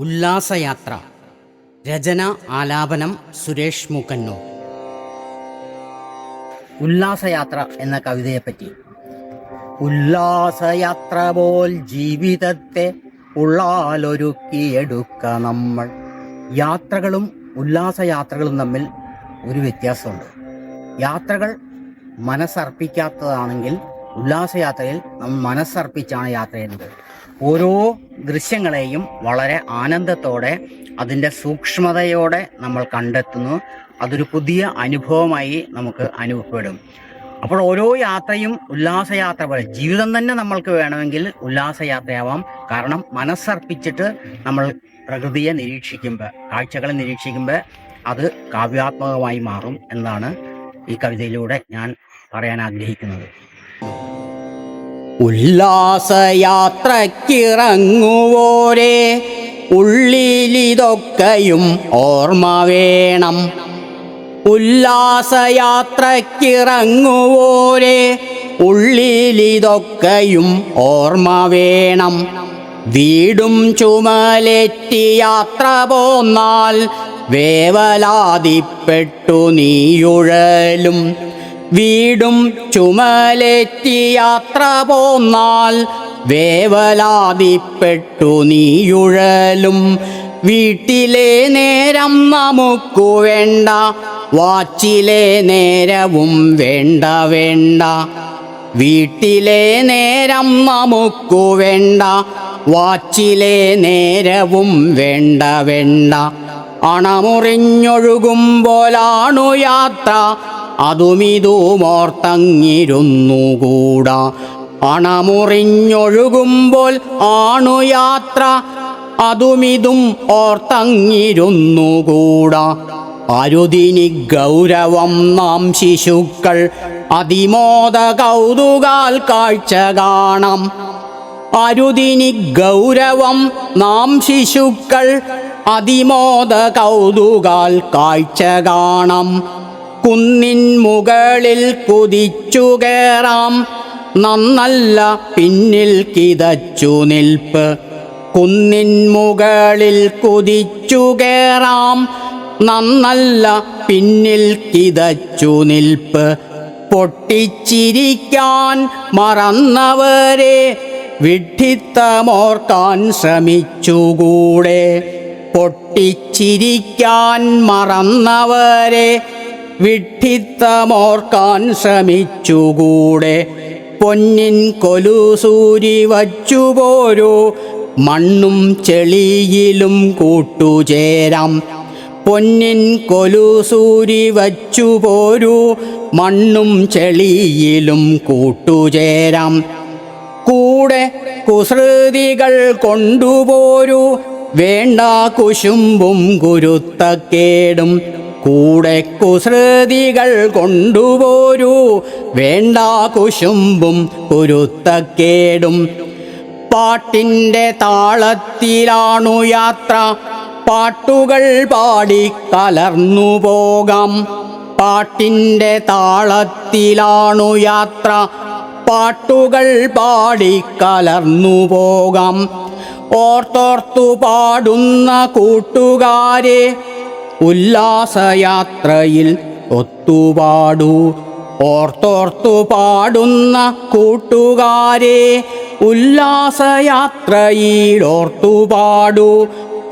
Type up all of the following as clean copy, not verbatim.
ഉല്ലാസയാത്ര. രചന ആലാപനം സുരേഷ് മൂക്കന്നൂർ. ഉല്ലാസയാത്ര എന്ന കവിതയെപ്പറ്റി. ഉല്ലാസയാത്ര പോൽ ജീവിതത്തെ ഉള്ളാലൊരുക്കിയെടുക്ക നമ്മൾ. യാത്രകളും ഉല്ലാസയാത്രകളും തമ്മിൽ ഒരു വ്യത്യാസമുണ്ട്. യാത്രകൾ മനസ്സർപ്പിക്കാത്തതാണെങ്കിൽ ഉല്ലാസയാത്രയിൽ നമ്മൾ മനസ്സർപ്പിച്ചാണ് യാത്ര ചെയ്യുന്നത്. ഓരോ ദൃശ്യങ്ങളെയും വളരെ ആനന്ദത്തോടെ അതിൻ്റെ സൂക്ഷ്മതയോടെ നമ്മൾ കണ്ടെത്തുന്നു. അതൊരു പുതിയ അനുഭവമായി നമുക്ക് അനുഭവപ്പെടും. അപ്പോൾ ഓരോ യാത്രയും ഉല്ലാസയാത്ര പോലെ ജീവിതം തന്നെ നമ്മൾക്ക് വേണമെങ്കിൽ ഉല്ലാസയാത്രയാവാം. കാരണം മനസ്സർപ്പിച്ചിട്ട് നമ്മൾ പ്രകൃതിയെ നിരീക്ഷിക്കുമ്പോൾ, കാഴ്ചകളെ നിരീക്ഷിക്കുമ്പോൾ അത് കാവ്യാത്മകമായി മാറും എന്നാണ് ഈ കവിതയിലൂടെ ഞാൻ പറയാൻ ആഗ്രഹിക്കുന്നത്. ഉല്ലാസയാത്രക്കിറങ്ങുവോരേ, ഉള്ളിലിതൊക്കെയും ഓർമ്മ വേണം. ഉല്ലാസയാത്രക്കിറങ്ങുവോരേ, ഉള്ളിലിതൊക്കെയും ഓർമ്മ വേണം. വീടും ചുമലേറ്റി യാത്ര പോന്നാൽ വേവലാതിപ്പെട്ടു നീയുഴലും. വീടും ചുമലേറ്റി യാത്ര പോന്നാൽ വേവലാതിപ്പെട്ടു നീയുഴലും. വീട്ടിലെ നേരം നമുക്കു വേണ്ട, വാച്ചിലെ നേരവും വേണ്ട വേണ്ട. വീട്ടിലെ നേരം നമുക്കു വേണ്ട, വാച്ചിലെ നേരവും വേണ്ട വേണ്ട. അണമുറിഞ്ഞൊഴുകുമ്പോലാണു യാത്ര, അതുമിതുമോർത്തങ്ങിരുന്നുകൂടാ. അണമുറിഞ്ഞൊഴുകുമ്പോൾ ആണു യാത്ര, അതുമിതും ഓർത്തങ്ങിരുന്നുകൂടാ. അരുതിനി ഗൗരവം നാം ശിശുക്കൾ, അതിമോദ കൗതുകാൽ കാഴ്ച കാണാം. അരുതിനി ഗൗരവം നാം ശിശുക്കൾ, അതിമോദ കൗതുകാൽ കാഴ്ച കാണാം. കുന്നിൻ മുകളിൽ കുതിച്ചു കയറാം, നന്നല്ല പിന്നിൽ കിതച്ചു നിൽപ്പ്. കുന്നിൻ മുകളിൽ കുതിച്ചു കയറാം, നന്നല്ല പിന്നിൽ കിതച്ചു നിൽപ്പ്. പൊട്ടിച്ചിരിക്കാൻ മറന്നവരെ വിഡ്ഢിത്തമോർക്കാൻ ശ്രമിച്ചുകൂടെ. പൊട്ടിച്ചിരിക്കാൻ മറന്നവരെ വിഡ്ഢിത്തമോർക്കാൻ ശ്രമിച്ചുകൂടെ. പൊന്നിൻ കൊലുസൂരി വച്ചുപോരൂ, മണ്ണും ചെളിയിലും കൂട്ടുചേരാം. പൊന്നിൻ കൊലുസൂരി വച്ചുപോരൂ, മണ്ണും ചെളിയിലും കൂട്ടുചേരാം. കൂടെ കുസൃതികൾ കൊണ്ടുപോരൂ, വേണ്ട കുശുമ്പും കുരുത്തക്കേടും. കൂടെ കുസൃതികൾ കൊണ്ടുപോരൂ, വേണ്ട കുശുമ്പും കുരുത്തക്കേടും. പാട്ടിൻ്റെ താളത്തിലാണു യാത്ര, പാട്ടുകൾ പാടി കലർന്നു പോകാം. പാട്ടിൻ്റെ താളത്തിലാണു യാത്ര, പാട്ടുകൾ പാടി കലർന്നു പോകാം. ഓർത്തോർത്തു പാടുന്ന കൂട്ടുകാരെ ഉല്ലാസയാത്രയിൽ ഒത്തുപാടൂ. ഓർത്തോർത്തു പാടുന്ന കൂട്ടുകാരെ ഉല്ലാസയാത്രയിൽ ഓർത്തുപാടൂ.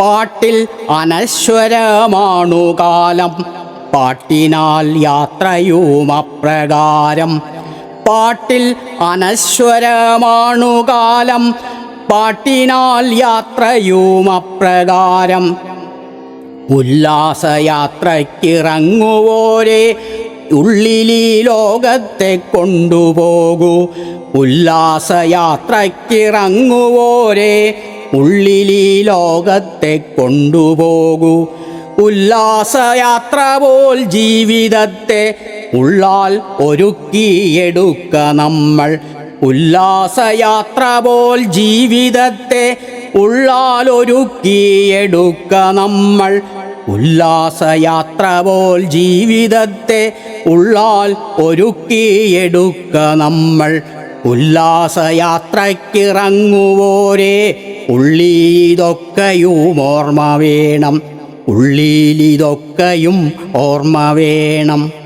പാട്ടിൽ അനശ്വരമാണു കാലം, പാട്ടിനാൽ യാത്രയും അപ്രകാരം. പാട്ടിൽ അനശ്വരമാണു കാലം, പാട്ടിനാൽ യാത്രയും അപ്രകാരം. ഉല്ലാസയാത്രക്കിറങ്ങുവോരേ, ഉള്ളിലീ ലോകത്തെ കൊണ്ടുപോകൂ. ഉല്ലാസയാത്രക്കിറങ്ങുവോരേ, ഉള്ളിലീ ലോകത്തെ കൊണ്ടുപോകൂ. ഉല്ലാസയാത്ര പോൽ ജീവിതത്തെ ഉള്ളാൽ ഒരുക്കിയെടുക്ക നമ്മൾ. ഉല്ലാസയാത്ര പോൽ ജീവിതത്തെ ഉള്ളാൽ ഒരുക്കിയെടുക്ക നമ്മൾ. ഉല്ലാസയാത്ര പോൽ ജീവിതത്തെ ഉള്ളാൽ ഒരുക്കിയെടുക്ക നമ്മൾ. ഉല്ലാസയാത്രക്കിറങ്ങുവോരേ, ഉള്ളിലിതൊക്കെയും ഓർമ്മ വേണം, ഉള്ളിലിതൊക്കെയും ഓർമ്മ വേണം.